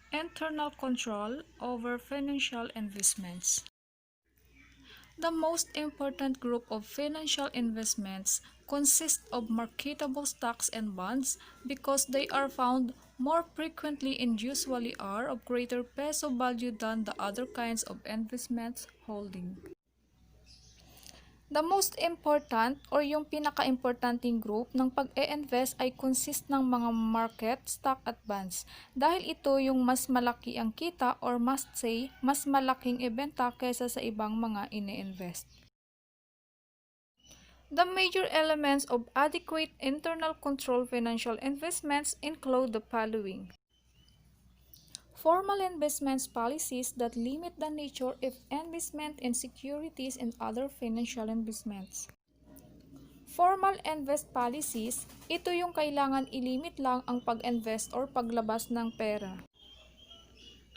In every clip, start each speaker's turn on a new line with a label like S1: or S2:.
S1: Internal control over financial investments. The most important group of financial investments consists of marketable stocks and bonds because they are found more frequently and usually are of greater peso value than the other kinds of investments holding. The most important or yung pinaka-importanting group ng pag-e-invest ay consist ng mga market, stock at bonds. Dahil ito yung mas malaki ang kita or must say, mas malaking ibenta kaysa sa ibang mga ine-invest. The major elements of adequate internal control financial investments include the following. Formal investments policies that limit the nature of investment in securities and other financial investments. Formal invest policies, ito yung kailangan ilimit lang ang pag-invest or paglabas ng pera.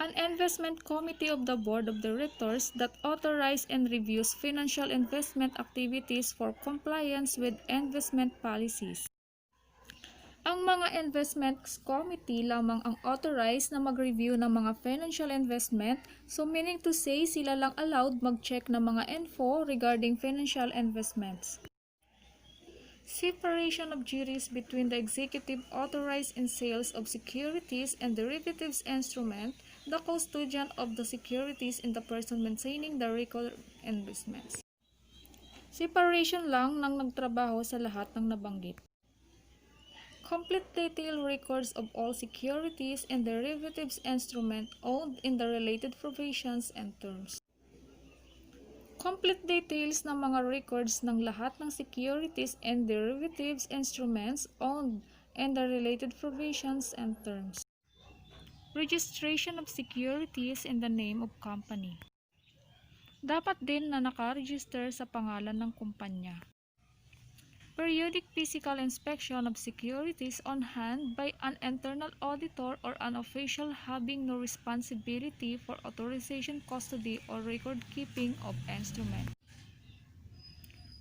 S1: An investment committee of the board of directors that authorize and reviews financial investment activities for compliance with investment policies. Ang mga investments committee lamang ang authorized na mag-review ng mga financial investment, so meaning to say sila lang allowed mag-check ng mga info regarding financial investments. Separation of duties between the executive authorized in sales of securities and derivatives instrument, the custodian of the securities and the person maintaining the record investments. Separation lang ng nagtrabaho sa lahat ng nabanggit. Complete detailed records of all securities and derivatives instruments owned in the related provisions and terms. Complete details ng mga records ng lahat ng securities and derivatives instruments owned in the related provisions and terms. Registration of securities in the name of company. Dapat din na nakaregister sa pangalan ng kumpanya. Periodic physical inspection of securities on hand by an internal auditor or an official having no responsibility for authorization, custody, or record keeping of instrument.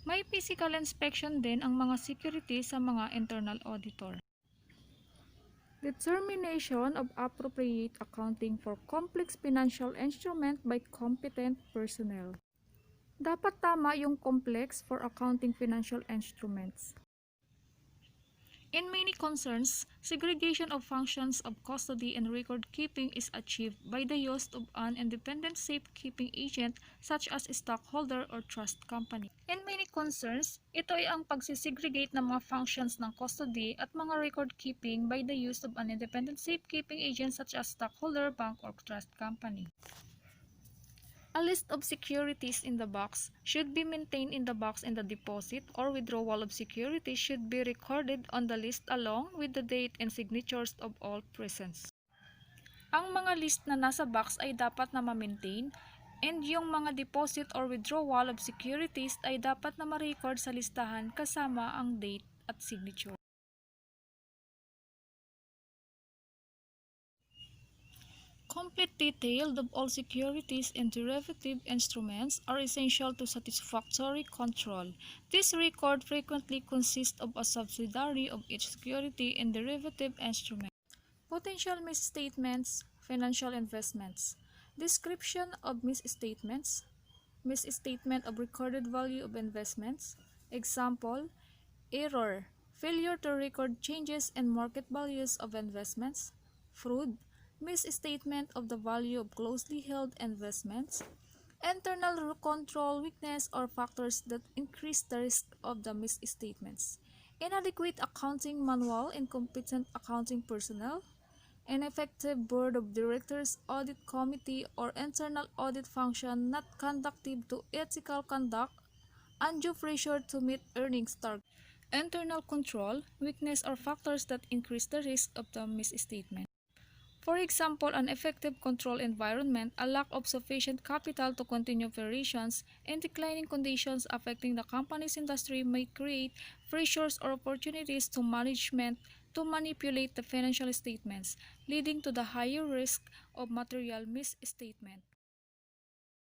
S1: May physical inspection din ang mga securities sa mga internal auditor. Determination of appropriate accounting for complex financial instrument by competent personnel. Dapat tama yung complex for accounting financial instruments. In many concerns, segregation of functions of custody and record keeping is achieved by the use of an independent safekeeping agent such as a stockholder or trust company. In many concerns, ito ay ang pagsisegregate ng mga functions ng custody at mga record keeping by the use of an independent safekeeping agent such as stockholder, bank, or trust company. A list of securities in the box should be maintained in the box, and the deposit or withdrawal of securities should be recorded on the list along with the date and signatures of all present. Ang mga list na nasa box ay dapat na ma-maintain, and yung mga deposit or withdrawal of securities ay dapat na ma-record sa listahan kasama ang date at signature. Complete detail of all securities and derivative instruments are essential to satisfactory control. This record frequently consists of a subsidiary of each security and derivative instrument. Potential misstatements, financial investments. Description of misstatements. Misstatement of recorded value of investments. Example, error, failure to record changes in market values of investments. Fraud, misstatement of the value of closely held investments. Internal control weakness or factors that increase the risk of the misstatements. Inadequate accounting manual, incompetent accounting personnel. Ineffective board of directors, audit committee, or internal audit function not conducive to ethical conduct. Undue pressure to meet earnings targets. Internal control, weakness or factors that increase the risk of the misstatement. For example, an effective control environment, a lack of sufficient capital to continue operations, and declining conditions affecting the company's industry may create pressures or opportunities to management to manipulate the financial statements, leading to the higher risk of material misstatement.